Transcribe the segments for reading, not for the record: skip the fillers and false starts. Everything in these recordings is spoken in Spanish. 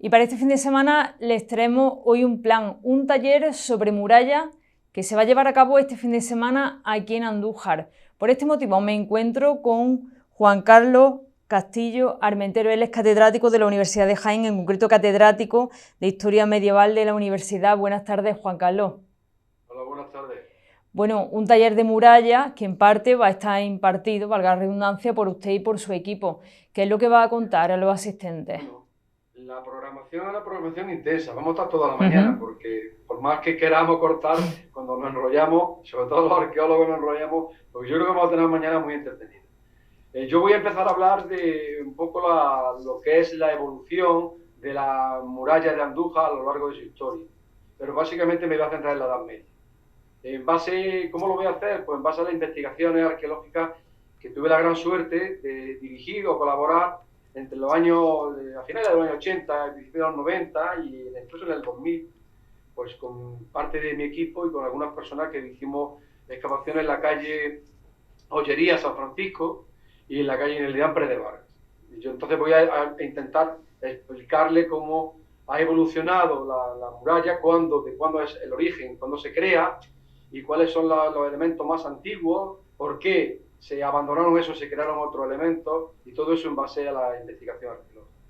Y para este fin de semana les traemos hoy un plan, un taller sobre muralla que se va a llevar a cabo este fin de semana aquí en Andújar. Por este motivo me encuentro con Juan Carlos Castillo Armentero. Él es catedrático de la Universidad de Jaén, en concreto catedrático de Historia Medieval de la Universidad. Buenas tardes, Juan Carlos. Hola, buenas tardes. Bueno, un taller de muralla que en parte va a estar impartido, valga la redundancia, por usted y por su equipo. ¿Qué es lo que va a contar a los asistentes? Bueno, la programación es una programación intensa. Vamos a estar toda la mañana porque por más que queramos cortar, cuando nos enrollamos, sobre todo los arqueólogos nos enrollamos, porque yo creo que vamos a tener mañana muy entretenidas. Yo voy a empezar a hablar de un poco lo que es la evolución de la muralla de Andújar a lo largo de su historia. Pero básicamente me voy a centrar en la Edad Media. ¿Cómo lo voy a hacer? Pues en base a las investigaciones arqueológicas que tuve la gran suerte de dirigir o colaborar entre los años, a finales de los años 80, a principios de los 90 y incluso en el 2000, pues con parte de mi equipo y con algunas personas que hicimos excavaciones en la calle Ollería, San Francisco y en la calle Nellian Pérez de Vargas. Y yo entonces voy a intentar explicarle cómo ha evolucionado la muralla, de cuándo es el origen, cuándo se crea y cuáles son los elementos más antiguos, por qué se abandonaron eso, se crearon otros elementos y todo eso en base a la investigación arqueológica.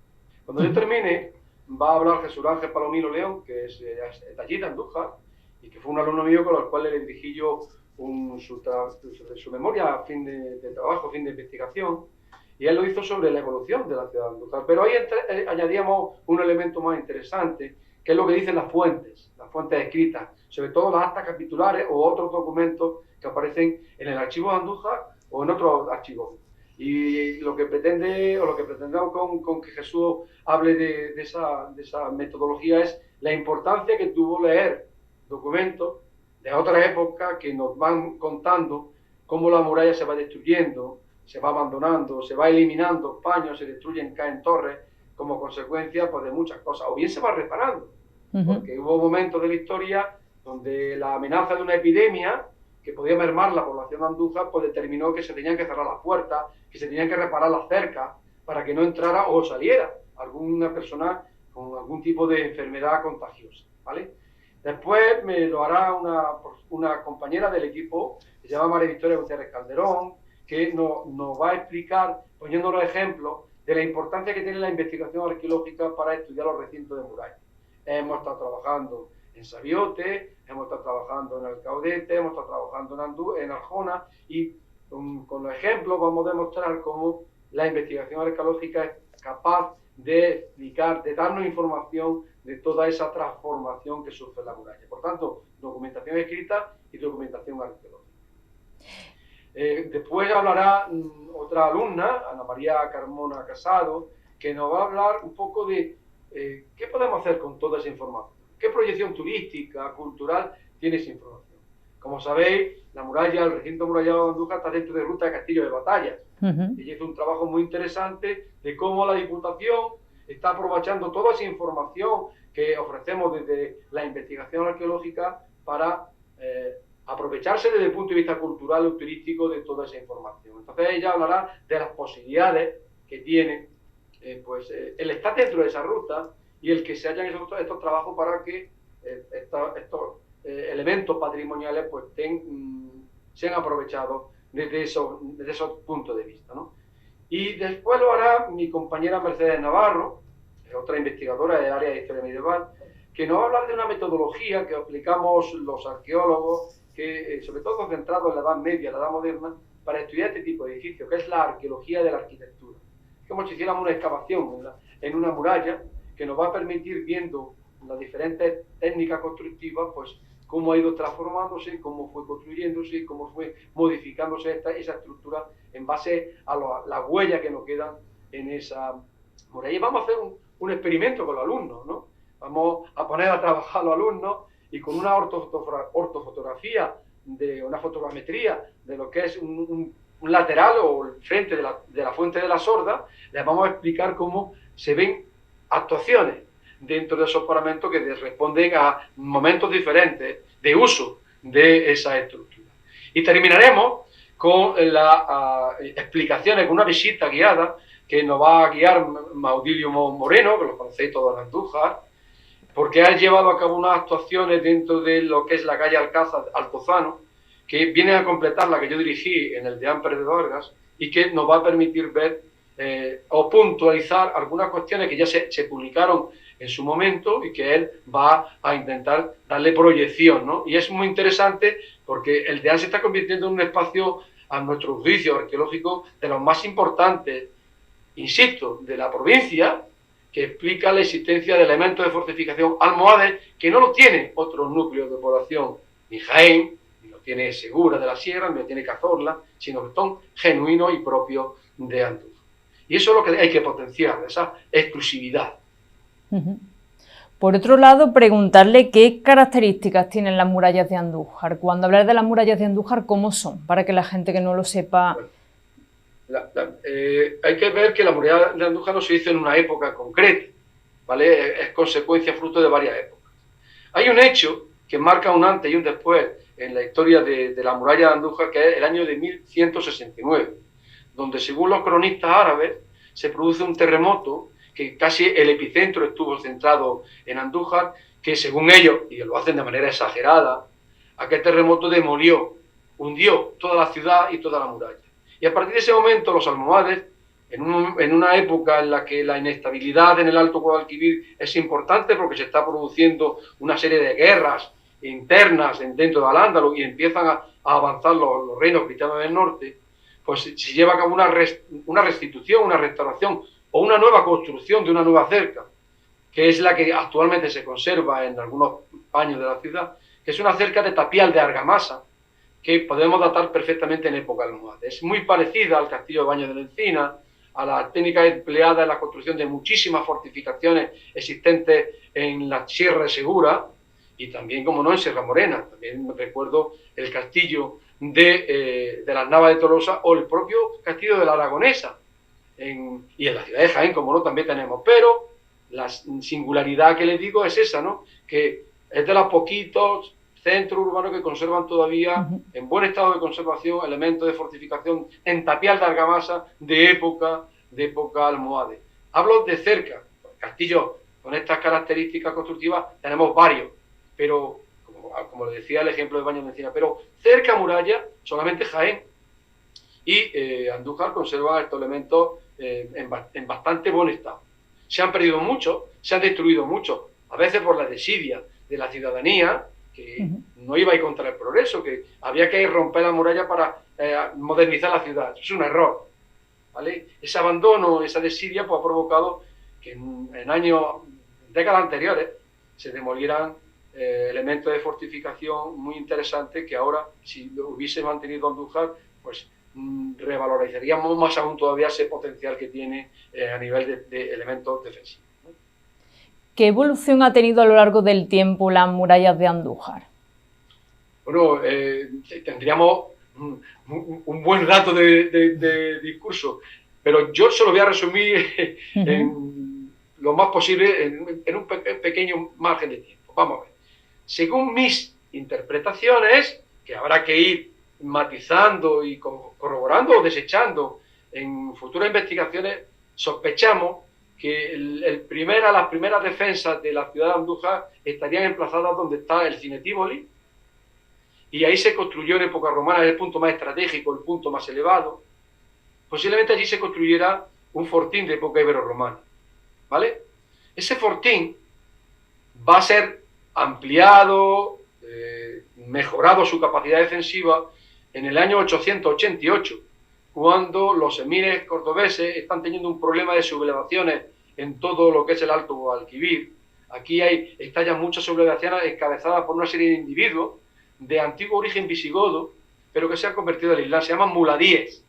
Cuando yo termine, va a hablar Jesús Ángel Palomino León, que es de allí de Andújar y que fue un alumno mío con el cual le dirigí yo su memoria, fin de trabajo, fin de investigación, y él lo hizo sobre la evolución de la ciudad de Andújar. Pero ahí añadíamos un elemento más interesante, que es lo que dicen las fuentes escritas, sobre todo las actas capitulares o otros documentos que aparecen en el archivo de Andújar o en otros archivos. Y lo que pretendemos con que Jesús hable de esa metodología es la importancia que tuvo leer documentos de otras épocas que nos van contando cómo la muralla se va destruyendo, se va abandonando, se va eliminando paños, se destruyen, caen torres, como consecuencia pues, de muchas cosas, o bien se va reparando, porque hubo momentos de la historia donde la amenaza de una epidemia que podía mermar la población de Andújar, pues determinó que se tenían que cerrar las puertas, que se tenían que reparar las cercas para que no entrara o saliera alguna persona con algún tipo de enfermedad contagiosa, ¿vale? Después me lo hará una compañera del equipo, que se llama María Victoria Gutiérrez Calderón, que nos va a explicar, poniéndonos ejemplos, de la importancia que tiene la investigación arqueológica para estudiar los recintos de muralla. Hemos estado trabajando en Sabiote, hemos estado trabajando en Alcaudete, hemos estado trabajando en Arjona, y con los ejemplos vamos a demostrar cómo la investigación arqueológica es capaz de explicar, de darnos información de toda esa transformación que sufre la muralla. Por tanto, documentación escrita y documentación arqueológica. Después hablará otra alumna, Ana María Carmona Casado, que nos va a hablar un poco de qué podemos hacer con toda esa información, qué proyección turística, cultural tiene esa información. Como sabéis, la muralla, el recinto murallado de Andújar está dentro de Ruta de Castillo de Batallas. Ella hizo un trabajo muy interesante de cómo la Diputación está aprovechando toda esa información que ofrecemos desde la investigación arqueológica para aprovecharse desde el punto de vista cultural o turístico de toda esa información. Entonces ella hablará de las posibilidades que tiene el estar dentro de esa ruta y el que se hayan hecho estos trabajos para que estos elementos patrimoniales pues sean aprovechados desde esos puntos de vista, ¿no? Y después lo hará mi compañera Mercedes Navarro, otra investigadora del área de historia medieval, que nos va a hablar de una metodología que aplicamos los arqueólogos, que sobre todo concentrado en la Edad Media, la Edad Moderna, para estudiar este tipo de edificios, que es la arqueología de la arquitectura. Es como si hiciéramos una excavación en una muralla que nos va a permitir, viendo las diferentes técnicas constructivas, pues cómo ha ido transformándose, cómo fue construyéndose, cómo fue modificándose esa estructura en base a las huellas que nos quedan en esa muralla. Y vamos a hacer un experimento con los alumnos, ¿no? Vamos a poner a trabajar a los alumnos y con una ortofotografía, una fotogrametría de lo que es un lateral o el frente de la fuente de la Sorda, les vamos a explicar cómo se ven actuaciones dentro de esos paramentos que responden a momentos diferentes de uso de esa estructura. Y terminaremos con las explicaciones, con una visita guiada que nos va a guiar Maudilio Moreno, que lo conocéis todos en Andújar, porque ha llevado a cabo unas actuaciones dentro de lo que es la calle Alcázar Altozano, que vienen a completar la que yo dirigí en el Deán Pérez de Vargas y que nos va a permitir ver o puntualizar algunas cuestiones que ya se publicaron en su momento y que él va a intentar darle proyección, ¿no? Y es muy interesante porque el Deán se está convirtiendo en un espacio, a nuestro juicio arqueológico, de los más importantes, insisto, de la provincia, que explica la existencia de elementos de fortificación almohades que no lo tiene otros núcleos de población, ni Jaén, ni lo tiene Segura de la Sierra, ni lo tiene Cazorla, sino que son genuinos y propios de Andújar. Y eso es lo que hay que potenciar, esa exclusividad. Por otro lado, preguntarle qué características tienen las murallas de Andújar. Cuando hablar de las murallas de Andújar, ¿cómo son? Para que la gente que no lo sepa... Bueno, hay que ver que la muralla de Andújar no se hizo en una época concreta, ¿vale? Es consecuencia, fruto de varias épocas. Hay un hecho que marca un antes y un después en la historia de la muralla de Andújar, que es el año de 1169, donde según los cronistas árabes se produce un terremoto que casi el epicentro estuvo centrado en Andújar, que según ellos, y lo hacen de manera exagerada, aquel terremoto demolió, hundió toda la ciudad y toda la muralla. Y a partir de ese momento los almohades, en una época en la que la inestabilidad en el Alto Guadalquivir es importante porque se está produciendo una serie de guerras internas dentro de Al-Ándalus y empiezan a avanzar los reinos cristianos del norte, pues se lleva a cabo una restitución, una restauración o una nueva construcción de una nueva cerca, que es la que actualmente se conserva en algunos paños de la ciudad, que es una cerca de tapial de argamasa, que podemos datar perfectamente en época almohade. Es muy parecida al castillo de Baños de la Encina, a la técnica empleada en la construcción de muchísimas fortificaciones existentes en la Sierra de Segura y también, como no, en Sierra Morena. También recuerdo el castillo de las Navas de Tolosa o el propio castillo de la Aragonesa. Y en la ciudad de Jaén, como no, también tenemos. Pero la singularidad que les digo es esa, ¿no? Que es de los poquitos centros urbanos que conservan todavía en buen estado de conservación elementos de fortificación en tapial de argamasa de época almohade. Hablo de cerca, castillos con estas características constructivas tenemos varios, pero como les decía el ejemplo de Baños de Encina, pero cerca muralla solamente Jaén. Y Andújar conserva estos elementos en bastante buen estado. Se han perdido muchos, se han destruido muchos, a veces por la desidia de la ciudadanía, que no iba a ir contra el progreso, que había que romper la muralla para modernizar la ciudad. Eso es un error, ¿vale? Ese abandono, esa desidia, pues, ha provocado que en décadas anteriores, se demolieran elementos de fortificación muy interesantes que ahora, si lo hubiese mantenido Andújar, pues revalorizaríamos más aún todavía ese potencial que tiene a nivel de elementos defensivos. ¿Qué evolución ha tenido a lo largo del tiempo las murallas de Andújar? Bueno, tendríamos un buen rato de discurso, pero yo se lo voy a resumir en lo más posible en un pequeño margen de tiempo. Vamos a ver. Según mis interpretaciones, que habrá que ir matizando y corroborando o desechando en futuras investigaciones, sospechamos que las primeras defensas de la ciudad de Andújar estarían emplazadas donde está el Cine Tívoli, y ahí se construyó en época romana, es el punto más estratégico, el punto más elevado. Posiblemente allí se construyera un fortín de época ibero-romana, ¿vale? Ese fortín va a ser ampliado, mejorado su capacidad defensiva en el año 888, cuando los emires cordobeses están teniendo un problema de sublevaciones en todo lo que es el Alto Guadalquivir. Aquí estallan muchas sublevaciones encabezadas por una serie de individuos de antiguo origen visigodo, pero que se han convertido al Islam, se llaman muladíes.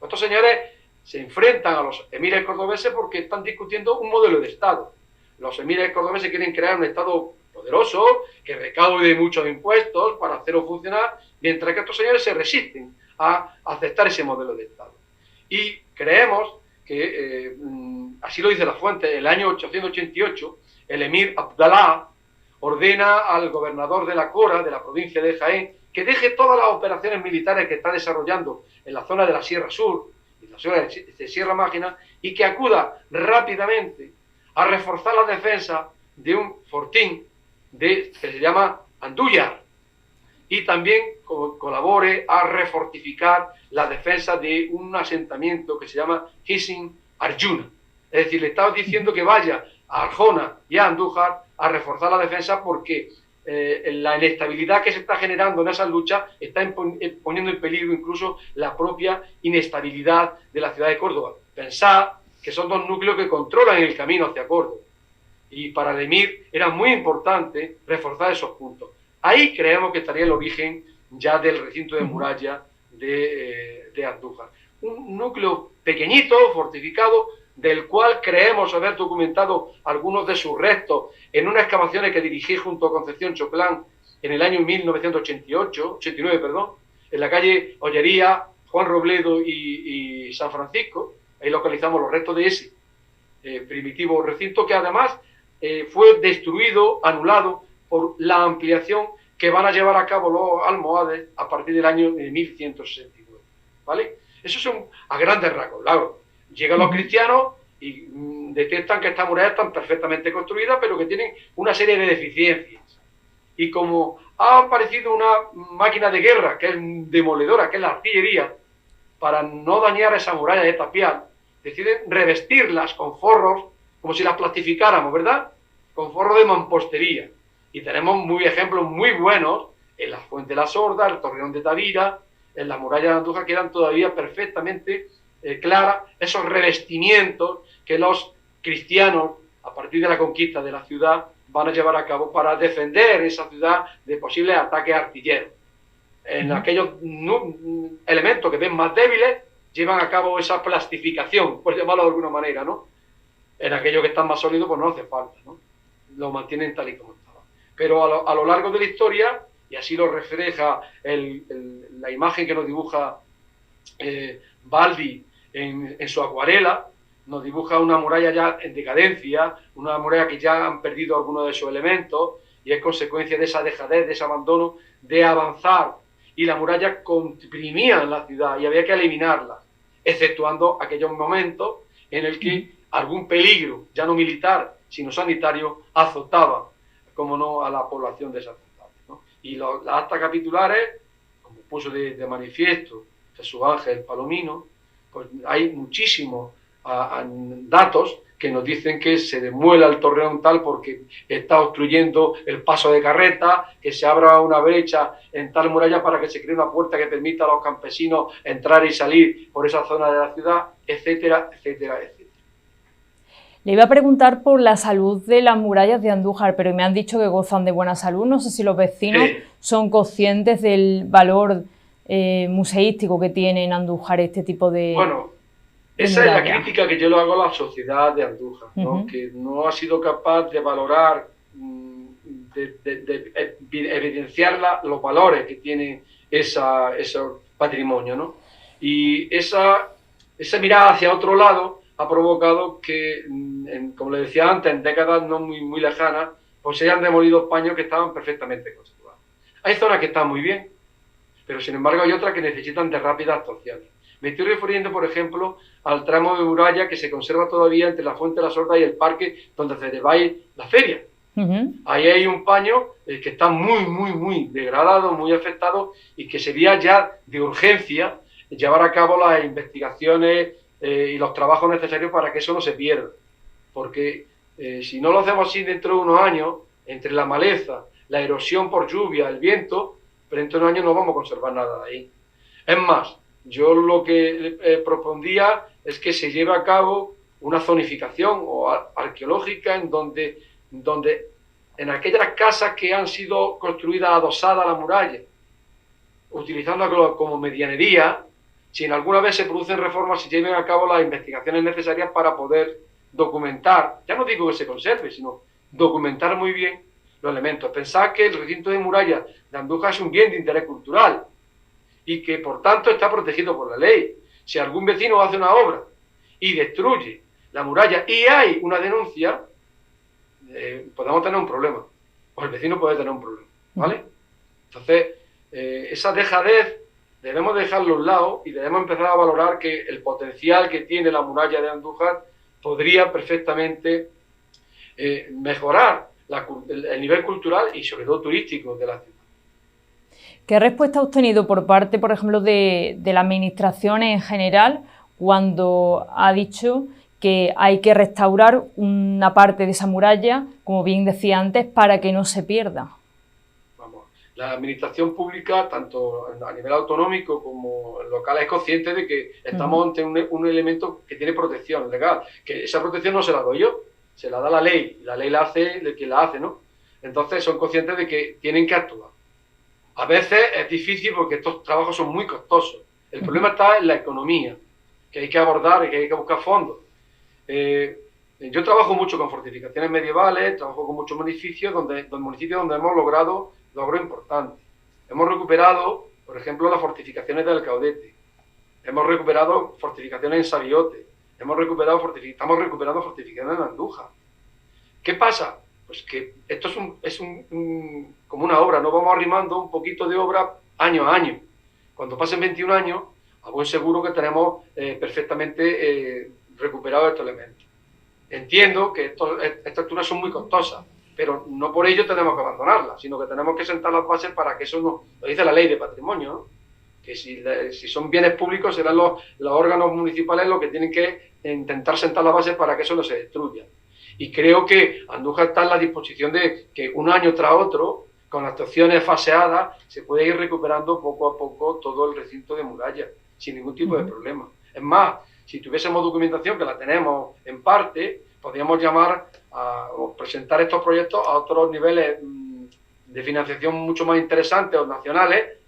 Estos señores se enfrentan a los emires cordobeses porque están discutiendo un modelo de Estado. Los emires cordobeses quieren crear un Estado poderoso, que recaude muchos impuestos para hacerlo funcionar, mientras que estos señores se resisten a aceptar ese modelo de Estado. Y creemos que, así lo dice la fuente, el año 888, el emir Abdalá ordena al gobernador de la Cora, de la provincia de Jaén, que deje todas las operaciones militares que está desarrollando en la zona de la Sierra Sur y la zona de Sierra Mágina y que acuda rápidamente a reforzar la defensa de un fortín que se llama Andújar, y también colabore a refortificar la defensa de un asentamiento que se llama Hissin Arjuna. Es decir, le estamos diciendo que vaya a Arjona y a Andújar a reforzar la defensa porque la inestabilidad que se está generando en esas luchas está poniendo en peligro incluso la propia inestabilidad de la ciudad de Córdoba. Pensad que son dos núcleos que controlan el camino hacia Córdoba. Y para el emir era muy importante reforzar esos puntos. Ahí creemos que estaría el origen ya del recinto de muralla de Andújar. Un núcleo pequeñito, fortificado, del cual creemos haber documentado algunos de sus restos en unas excavaciones que dirigí junto a Concepción Choclán en el año 1989, en la calle Ollería, Juan Robledo y San Francisco. Ahí localizamos los restos de ese primitivo recinto que además fue destruido, anulado por la ampliación que van a llevar a cabo los almohades a partir del año 1169, ¿vale? Eso son a grandes rasgos, claro. Llegan los cristianos y detectan que estas murallas están perfectamente construidas, pero que tienen una serie de deficiencias. Y como ha aparecido una máquina de guerra, que es demoledora, que es la artillería, para no dañar esa muralla de tapial, deciden revestirlas con forros, como si las plastificáramos, ¿verdad? Con forro de mampostería. Y tenemos ejemplos muy buenos en la Fuente de la Sorda, el Torreón de Tavira, en la muralla de Andújar, que eran todavía perfectamente claras esos revestimientos que los cristianos, a partir de la conquista de la ciudad, van a llevar a cabo para defender esa ciudad de posibles ataques artilleros. En aquellos elementos que ven más débiles, llevan a cabo esa plastificación, por llamarlo de alguna manera, ¿no? En aquellos que están más sólidos, pues no hace falta, ¿no? Lo mantienen tal y como estaba. Pero a lo largo de la historia, y así lo refleja la imagen que nos dibuja Baldi en su acuarela, nos dibuja una muralla ya en decadencia, una muralla que ya han perdido algunos de sus elementos, y es consecuencia de esa dejadez, de ese abandono, de avanzar, y la muralla comprimía en la ciudad y había que eliminarla, exceptuando aquellos momentos en el que algún peligro, ya no militar, sino sanitario, azotaba, como no, a la población de esas ciudades, ¿no? Y las actas capitulares, como puso de manifiesto Jesús Ángel Palomino, pues hay muchísimos datos que nos dicen que se demuela el torreón tal porque está obstruyendo el paso de carreta, que se abra una brecha en tal muralla para que se cree una puerta que permita a los campesinos entrar y salir por esa zona de la ciudad, etcétera, etcétera, etcétera. Le iba a preguntar por la salud de las murallas de Andújar, pero me han dicho que gozan de buena salud. No sé si los vecinos son conscientes del valor museístico que tiene en Andújar este tipo de... Bueno, esa es la crítica que yo le hago a la sociedad de Andújar, ¿no? Que no ha sido capaz de valorar, de evidenciar los valores que tiene ese patrimonio, ¿no? Y esa mirada hacia otro lado ha provocado que, como le decía antes, en décadas no muy lejanas, pues se hayan demolido paños que estaban perfectamente conservados. Hay zonas que están muy bien, pero sin embargo hay otras que necesitan de rápidas actuaciones. Me estoy refiriendo, por ejemplo, al tramo de muralla que se conserva todavía entre la Fuente de la Sorda y el parque donde se celebráis la feria. Ahí hay un paño que está muy degradado, muy afectado, y que sería ya de urgencia llevar a cabo las investigaciones y los trabajos necesarios para que eso no se pierda. Porque si no lo hacemos así dentro de unos años, entre la maleza, la erosión por lluvia, el viento, pero dentro de unos años no vamos a conservar nada de ahí. Es más, yo lo que propondría es que se lleve a cabo una zonificación arqueológica en donde en aquellas casas que han sido construidas adosadas a la muralla, utilizándola como medianería, si en alguna vez se producen reformas, se lleven a cabo las investigaciones necesarias para poder documentar, ya no digo que se conserve, sino documentar muy bien los elementos. Pensad que el recinto de muralla de Andújar es un bien de interés cultural y que por tanto está protegido por la ley. Si algún vecino hace una obra y destruye la muralla y hay una denuncia, podemos tener un problema, o el vecino puede tener un problema, ¿vale? Entonces, esa dejadez debemos dejarlo a un lado y debemos empezar a valorar que el potencial que tiene la muralla de Andújar podría perfectamente mejorar el nivel cultural y sobre todo turístico de la ciudad. ¿Qué respuesta ha obtenido por parte, por ejemplo, de la administración en general cuando ha dicho que hay que restaurar una parte de esa muralla, como bien decía antes, para que no se pierda? Vamos, la administración pública, tanto a nivel autonómico como local, es consciente de que estamos ante un elemento que tiene protección legal, que esa protección no se la doy yo, se la da la ley, y la ley la hace quien la hace, ¿no? Entonces son conscientes de que tienen que actuar. A veces es difícil porque estos trabajos son muy costosos. El problema está en la economía, que hay que abordar y que hay que buscar fondos. Yo trabajo mucho con fortificaciones medievales, trabajo con muchos municipios donde hemos logrado logros importantes. Hemos recuperado, por ejemplo, las fortificaciones del Caudete. Hemos recuperado fortificaciones en Sabiote. Estamos recuperando fortificaciones en Andújar. ¿Qué pasa? Pues que esto es como una obra, no vamos arrimando un poquito de obra año a año. Cuando pasen 21 años, a buen seguro que tenemos perfectamente recuperado estos elementos. Entiendo que estas estructuras son muy costosas, pero no por ello tenemos que abandonarlas, sino que tenemos que sentar las bases para que eso no, lo dice la ley de patrimonio, ¿no? Que si son bienes públicos serán los órganos municipales los que tienen que intentar sentar las bases para que eso no se destruya. Y creo que Andújar está en la disposición de que un año tras otro, con actuaciones faseadas, se puede ir recuperando poco a poco todo el recinto de muralla, sin ningún tipo de problema. Es más, si tuviésemos documentación, que la tenemos en parte, podríamos llamar o presentar estos proyectos a otros niveles de financiación mucho más interesantes o nacionales,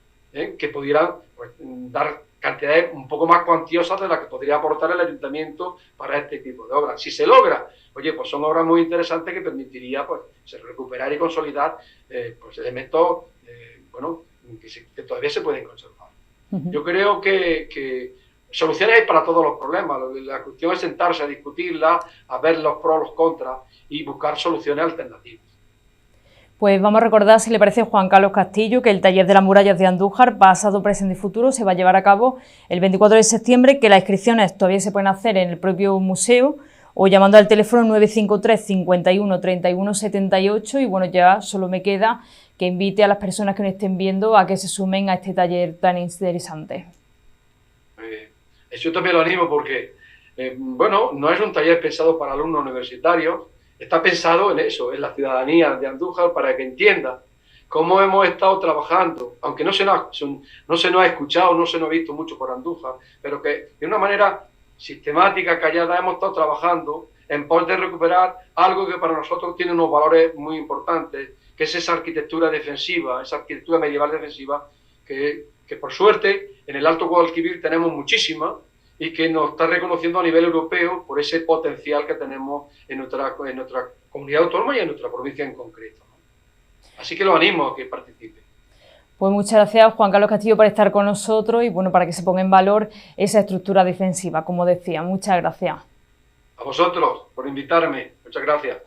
que pudieran pues, dar cantidades un poco más cuantiosas de las que podría aportar el ayuntamiento para este tipo de obras. Si se logra, oye, pues son obras muy interesantes que permitiría pues, recuperar y consolidar pues, elementos bueno, que todavía se pueden conservar. Yo creo que soluciones hay para todos los problemas. La cuestión es sentarse a discutirlas, a ver los pros, los contras y buscar soluciones alternativas. Pues vamos a recordar, si le parece, Juan Carlos Castillo, que el taller de las murallas de Andújar, pasado, presente y futuro, se va a llevar a cabo el 24 de septiembre, que las inscripciones todavía se pueden hacer en el propio museo o llamando al teléfono 953 51 31 78 y bueno, ya solo me queda que invite a las personas que nos estén viendo a que se sumen a este taller tan interesante. Yo también lo animo porque, bueno, no es un taller pensado para alumnos universitarios, está pensado en eso, en la ciudadanía de Andújar, para que entienda cómo hemos estado trabajando, aunque no se nos ha escuchado, no se nos ha visto mucho por Andújar, pero que de una manera sistemática, callada, hemos estado trabajando en pos de recuperar algo que para nosotros tiene unos valores muy importantes, que es esa arquitectura defensiva, esa arquitectura medieval defensiva, que por suerte en el Alto Guadalquivir tenemos muchísima, y que nos está reconociendo a nivel europeo por ese potencial que tenemos en nuestra comunidad autónoma y en nuestra provincia en concreto. Así que lo animo a que participe. Pues muchas gracias, Juan Carlos Castillo, por estar con nosotros y bueno, para que se ponga en valor esa estructura defensiva, como decía. Muchas gracias. A vosotros por invitarme. Muchas gracias.